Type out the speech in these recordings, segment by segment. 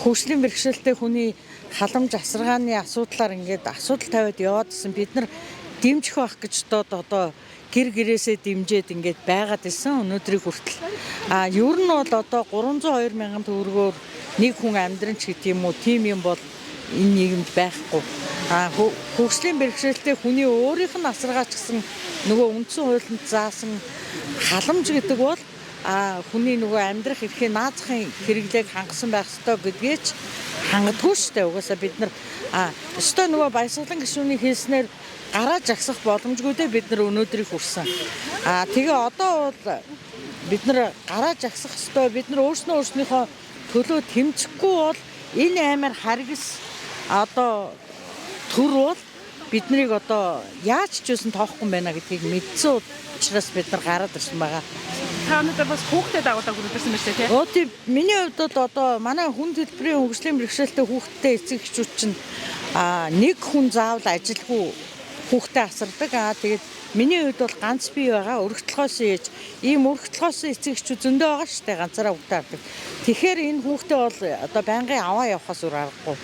хөгжлийн бэрхшээлтэй хүний халамж асаргааны асуудлаар ингээд асуудал тавиад яваад гэсэн бид нар дэмжих байх гэж одоо гэр гэрээсээ дэмжээд ингээд байгаад исэн өнөөдрийг хүртэл. Ер нь бол одоо 302 мянган төгрөгөөр нэг хүн амьдран ч гэдэг юм уу, тийм юм бол энэ нийгэмд байхгүй. Хөгжлийн бэрхшээлтэй хүний өөрийнх нь асаргаач гэсэн нөгөө үндсэн хуулинд заасан халамж гэдэг бол хүний нөгөө амьдрах эрхийн наазахын хэрэглээг хангасан байх ёстой гэдгээч хангадгүй шүү дээ. Угаасаа бид нар өстой нөгөө баясгалан гишүүний хэлснээр гараа жагсах боломжгүйдээ бид нар өнөөдрийг хүрсэн. Тэгээ одоо бол бид нар гараа жагсах ёстой. Бид нар өөрснийхөө төлөө тэмцэхгүй бол энэ аймаар харгас одоо төр бол биднийг одоо яаж ч юусэн тоохгүй байна гэдгийг мэдсэн учраас бид нар гараад ирсэн байгаа. Та өнөөдөр бас хүүхдэд дагуулдаг хүрэлцсэн байна тийм. Тийм миний хувьд одоо манай хүн төлбөрийн хөгжлийн бэрхшээлтэй хүүхдтэй эцэг эхчүүд чинь нэг хүн заавал ажилгүй хүүхдээ асардаг. Тэгээд миний хувьд бол ганц бие байгаа. Өргөтлөхөөс ээж ийм өргөтлөхөөс эцэг эхчүүд зөндөө байгаа шүү дээ. Ганцаараа хүүхдээ авдаг. Тэгэхээр энэ хүүхдээ бол одоо байнгын аваа явахаас өөр аргагүй.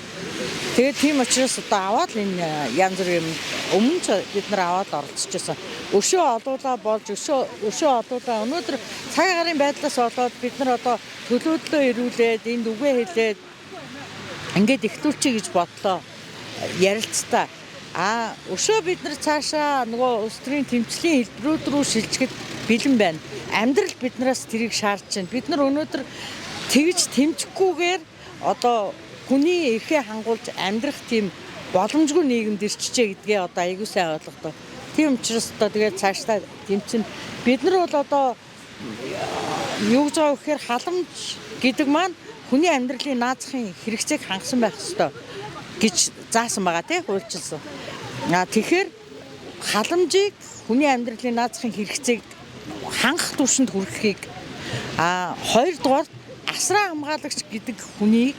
Тэгээд тийм учраас одоо аваад энэ янз бүр юм өмнө ч бид нар аваад оролцчихсон. Өшөө олуулаа болж өшөө олуулаа өнөөдөр цаг агарын байдлаас болоод бид нар одоо төлөөдлөө ирүүлээд энд үгээ хэлээд ингээд ихтүүлчихье гэж бодлоо. Ярилцтаа. Өшөө бид нар цаашаа нөгөө улс төрийн тэмцлийн хэлбэрүүд рүү шилжихэд бэлэн байна. Амьдрал биднээс тэрийг шаардж байна. Бид нар өнөөдөр тэгж тэмцэхгүйгээр одоо хүний эрхээ хангуулж амьдрах тийм боломжгүй нийгэмд ирчихжээ гэдгээ одоо аягүй сайн ойлгодог. Тийм учраас одоо тэгээд цаашдаа тэмцэн бид нар бол одоо юу гэж байгаа гэхээр халамж гэдэг маань хүний амьдралын наазахын хэрэгцээг хангасан байх ёстой гэж заасан байгаа тийм хуульчилсан. Тэгэхээр халамжийг хүний амьдралын наазахын хэрэгцээг хангах түвшинд хүрэхийг хоёрдугаар асран хамгаалагч гэдэг хүнийг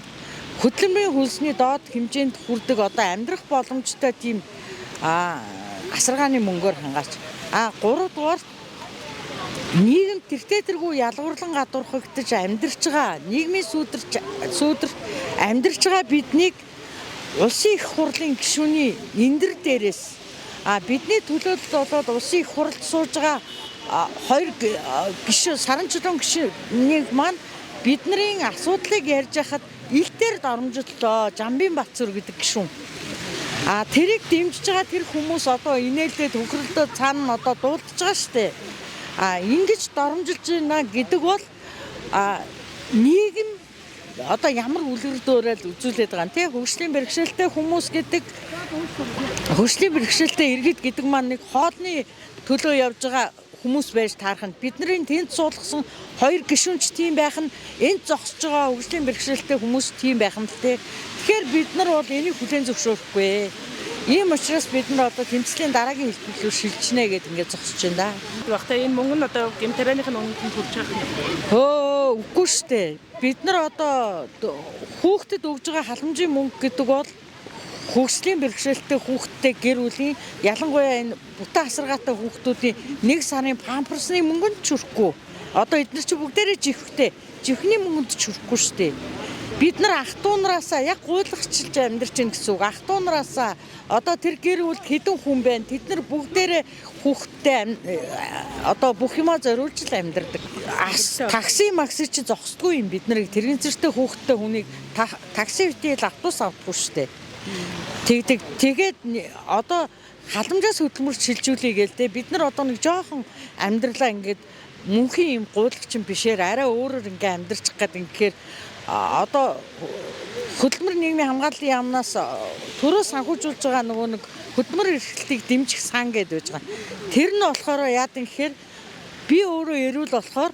хөдөлмөрийн хөлсний доод хэмжээнд хүрдэг одоо амьдрах боломжтой тийм асаргааны мөнгөөр хангаач. Гуравдугаар нийгэм тэртээ-тэргүй ялгуурлан гадуурхагдаж амьдарч байгаа нийгмийн сүүдэрт амьдарч байгаа биднийг улсын их хурлын гишүүний эндэр дээрээс бидний төлөөлөл болоод улсын их хурлд сууж байгаа хоёр гишүүн саран чулуун гишүүнийг маань бидний асуудлыг ярьж хахад илтээр доромжлоо Жамбинбатцүр гэдэг гишүүн. Тэрийг дэмжиж байгаа тэр хүмүүс одоо инээлдээ төгрөлдөө цаана одоо дуулдж байгаа штэ. Ингэж доромжилж байна гэдэг бол нийгэм одоо ямар үлгэр дуурайл үзүүлээд байгаа юм тий. Хөгжлийн бэрхшээлтэй хүмүүс гэдэг хөгжлийн бэрхшээлтэй иргэд гэдэг маань нэг хоолны төлөө явж байгаа хүмүүс байж таарах нь бидний тэнд суулгасан хоёр гишүүнч тийм байх нь энд зогсож байгаа хөгжлийн бэрхшээлтэй хүмүүс тийм байх нь л тий. Тэгэхээр бид нар бол энийг хүлээн зөвшөөрөхгүй. Ийм учраас бид нар одоо тэмцлийн дараагийн хэлбэр рүү шилжинэ гэдээ ингээд зогсож байна да. Багтаа энэ мөнгө нь одоо гэмтэрээний үнэнд хүрч байгаа юм. юм. Үгүй шүү дээ. Бид нар одоо хүүхдэд өгж байгаа халамжийн мөнгө гэдэг бол хөгжлийн бэрхшээлтэй хүүхдтэй гэр бүлийн ялангуяа энэ бутаа асаргаатай хүүхдүүдийн нэг сарын памперсны мөнгөнд ч хүрэхгүй. Одоо эдгээр чи бүгдээрээ жихвхтэй. Жихний мөнгөнд ч хүрэхгүй шүү дээ. Бид нар ах トゥ нараасаа яг гуйлагчилж амьдарч ийн гэсэн үг. Ах トゥ нараасаа одоо тэр гэр бүлд хэдэн хүн байна. Тэд нар бүгдээрээ хүүхдтэй одоо бүх юмаа зориулж л амьдардаг. Такси чи зогсдгүй юм бид нарыг тэрэгэн зэрэгтэй хүүхдтэй хүнийг такси битэл автобус авахгүй шүү дээ. Тэгээд одоо халамжаас хөдөлмөрч шилжүүлэе гээл бид нар одоо нэг жоохон амьдралаа ингээд мөнхийн юм гуйлагчин бишээр арай өөрөөр ингээ амьдарчих гээд ингээд одоо хөдөлмөр нийгмийн хамгааллын яамнаас төрөө санхүүжүүлж байгаа нөгөө нэг хөдөлмөр эрхлэлтийг дэмжих сан гэдэг байж байгаа. Тэр нь болохоор яад юм гэхээр би өөрөө эрүүл болохоор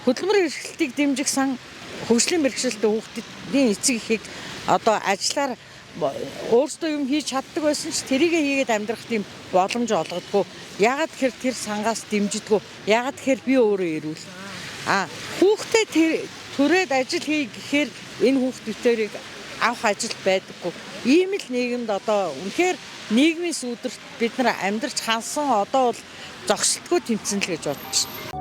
хөдөлмөр эрхлэлтийг дэмжих сан хөгжлийн бэрхшээлтэй хүүхдийн эцэг эхийг одоо ажиллаар өөрсдөө юм хийж чаддаг байсан ч тэрийгэ хийгээд амьдрах тийм боломж олгодгүй. Ягаад тэгэхээр тэр сангаас дэмжидэггүй. Ягаад тэгэхээр би өөрөө эрүүл. Хүүхдээ түрээд ажил хий гэхээр энэ хүүхдүүдийг авах ажил байдаггүй. Ийм л нийгэмд одоо үнэхээр нийгмийн сүудэрт бид нар амьдарч хансан одоо бол зогсолтгүй тэмцэн л гэж бодож байна.